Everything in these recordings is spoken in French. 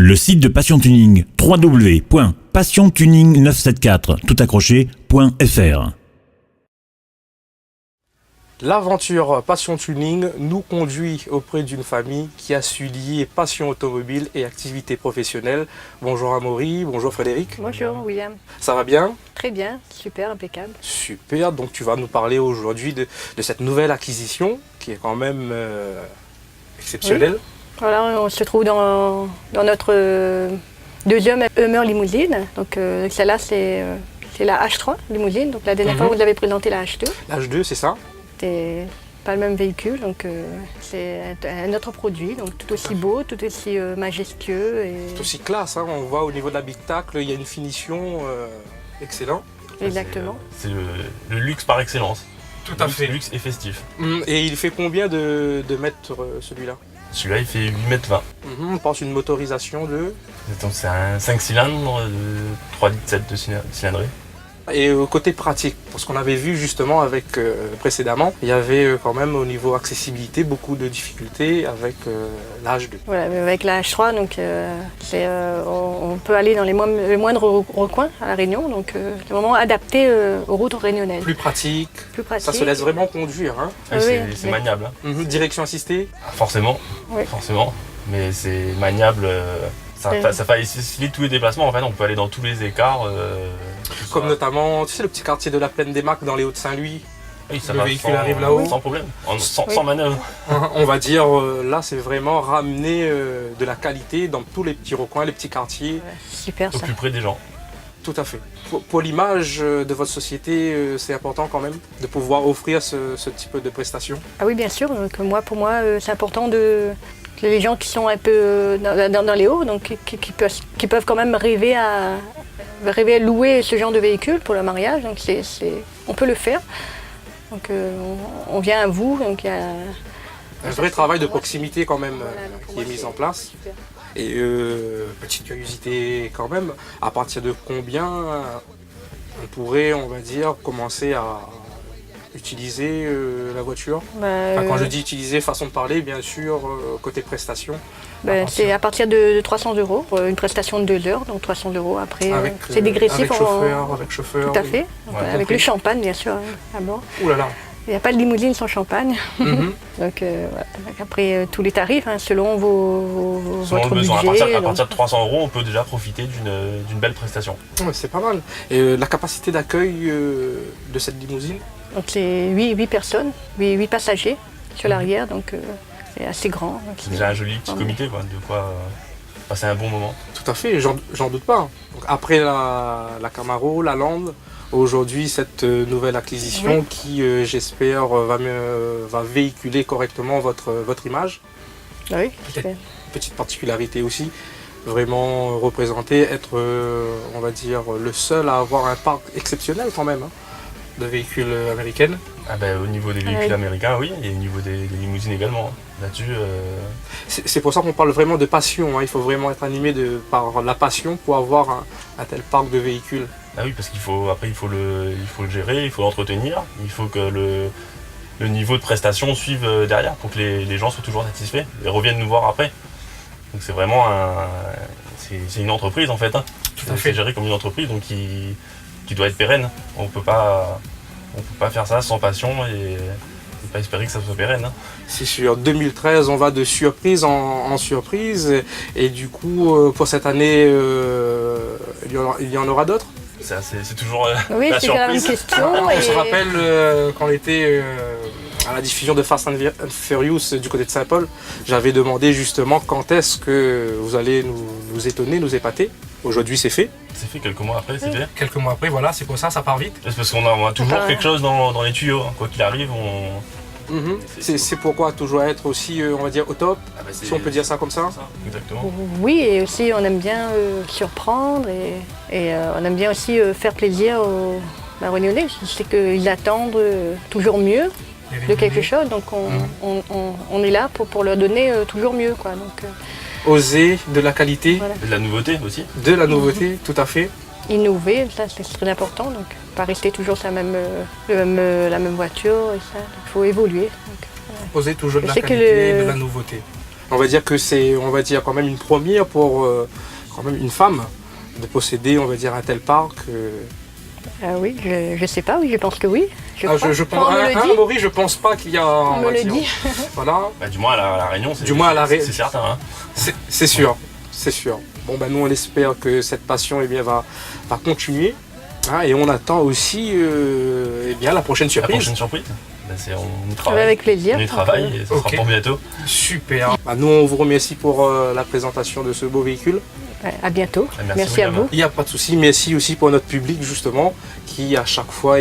Le site de Passion Tuning, www.passiontuning974, toutaccroché.fr. L'aventure Passion Tuning nous conduit auprès d'une famille qui a su lier passion automobile et activité professionnelle. Bonjour Amaury, bonjour Frédéric. Bonjour William. Ça va bien? Très bien, super, impeccable. Super, donc tu vas nous parler aujourd'hui de cette nouvelle acquisition qui est quand même exceptionnelle. Oui. Voilà, on se trouve dans notre deuxième Hummer limousine. Donc celle-là c'est la H3 limousine. Donc la dernière fois vous avez présenté la H2. La H2, c'est ça? C'est pas le même véhicule, donc c'est un autre produit, donc tout aussi beau, tout aussi majestueux. Tout aussi classe, hein. On voit au niveau de l'habitacle, il y a une finition excellente. Exactement. C'est le luxe par excellence. Tout à fait. Luxe et festif. Et il fait combien de mètres celui-là? Celui-là il fait 8,20 m. On pense une motorisation de... Donc c'est un 5 cylindres, 3,7 litres de cylindrée. Et côté pratique, parce qu'on avait vu justement avec précédemment, il y avait quand même au niveau accessibilité beaucoup de difficultés avec la H2. Voilà, mais avec la H3, donc, on peut aller dans les moindres recoins à La Réunion, donc c'est vraiment adapté aux routes réunionnaises. Plus pratique, ça se laisse vraiment conduire. Hein. Oui, c'est maniable. Hein. Direction assistée? Forcément, oui. Forcément, mais c'est maniable. Ça facilite tous les déplacements, en fait, on peut aller dans tous les écarts. Comme notamment, tu sais, le petit quartier de la Plaine des Macs dans les Hauts-de-Saint-Louis. Oui, ça le va véhicule arrive là-haut. Sans problème, sans manœuvre. On va dire, là, c'est vraiment ramener de la qualité dans tous les petits recoins, les petits quartiers. Ouais, super, au ça. plus près des gens. Tout à fait. Pour l'image de votre société, c'est important quand même de pouvoir offrir ce type de prestations. Ah oui, bien sûr. Donc, pour moi, c'est important que les gens qui sont un peu dans les hauts, donc qui peuvent quand même rêver à louer ce genre de véhicule pour le mariage. Donc on peut le faire. Donc on vient à vous. Donc il y a un vrai travail de proximité quand même qui est mis en place. Super. Et petite curiosité quand même, à partir de combien on pourrait, on va dire, commencer à utiliser la voiture? Quand je dis utiliser, façon de parler, bien sûr, côté prestation. C'est à partir de 300 € pour une prestation de 2 heures, donc 300 € après. C'est dégressif. Avec chauffeur. Tout à fait. Ouais, avec le champagne, bien sûr, à bord. Ouh là là. Il n'y a pas de limousine sans champagne. Donc, voilà. Après, tous les tarifs, hein, selon votre budget. À partir de 300 €, on peut déjà profiter d'une belle prestation. Ouais, c'est pas mal. Et la capacité d'accueil de cette limousine? Donc c'est 8 personnes, 8 passagers sur l'arrière, donc c'est assez grand. C'est déjà un joli petit comité, quoi, de quoi passer un bon moment. Tout à fait, j'en doute pas. Donc, après la Camaro, la Land, aujourd'hui cette nouvelle acquisition qui, j'espère, va véhiculer correctement votre image. Oui. Peut-être petite particularité aussi, vraiment représenter, être, on va dire, le seul à avoir un parc exceptionnel quand même. Hein, de véhicules américaines. Au niveau des véhicules américains, oui, et au niveau des limousines également. Là-dessus. C'est pour ça qu'on parle vraiment de passion. Hein. Il faut vraiment être animé par la passion pour avoir un tel parc de véhicules. Ah oui, parce qu'il faut le gérer, il faut l'entretenir, il faut que le niveau de prestation suive derrière pour que les gens soient toujours satisfaits et reviennent nous voir après. Donc c'est vraiment c'est une entreprise en fait. Hein. Tout à fait. C'est géré comme une entreprise, donc qui doit être pérenne. On peut pas faire ça sans passion et pas espérer que ça soit pérenne. Hein. C'est sûr. 2013, on va de surprise en surprise. Et du coup, pour cette année, il y en aura d'autres? C'est toujours oui, la surprise. Une question. On se rappelle quand on était à la diffusion de Fast and Furious du côté de Saint-Paul, j'avais demandé justement quand est-ce que vous allez nous étonner, nous épater. Aujourd'hui, c'est fait. C'est fait quelques mois après, c'est fait. Quelques mois après, voilà, c'est pour ça part vite. C'est parce qu'on a toujours quelque chose dans les tuyaux. Hein. Quoi qu'il arrive, c'est pourquoi toujours être aussi, on va dire, au top, si on peut dire ça comme ça. Exactement. Oui, et aussi on aime bien surprendre et on aime bien aussi faire plaisir aux Réunionnais. C'est qu'ils attendent toujours mieux de quelque chose, donc on est là pour leur donner toujours mieux, quoi. Donc, oser, de la qualité. Voilà. De la nouveauté aussi. De la nouveauté, tout à fait. Innover, ça c'est très important, donc pas rester toujours sur la même voiture, et ça, il faut évoluer. Donc, Oser toujours de la qualité, de la nouveauté. On va dire que c'est, on va dire, quand même une première pour quand même une femme de posséder, on va dire, un tel parc. Oui, je sais pas, oui, je pense que oui. Je pense, Amaury, je pense pas qu'il y a. On me le dit. Voilà. Bah, du moins à la Réunion, c'est certain. Hein. C'est sûr, c'est sûr. Bon, ben nous, on espère que cette passion va continuer. Hein, et on attend aussi la prochaine surprise. La prochaine surprise, on y travaille. Avec plaisir. On y travaille et ça sera pour bientôt. Super. Bah, nous, on vous remercie pour la présentation de ce beau véhicule. À bientôt. Merci à vous. Il n'y a pas de souci. Merci aussi pour notre public, justement, qui à chaque fois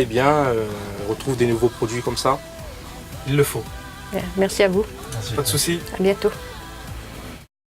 retrouve des nouveaux produits comme ça. Il le faut. Merci à vous. Merci. Pas de souci. À bientôt.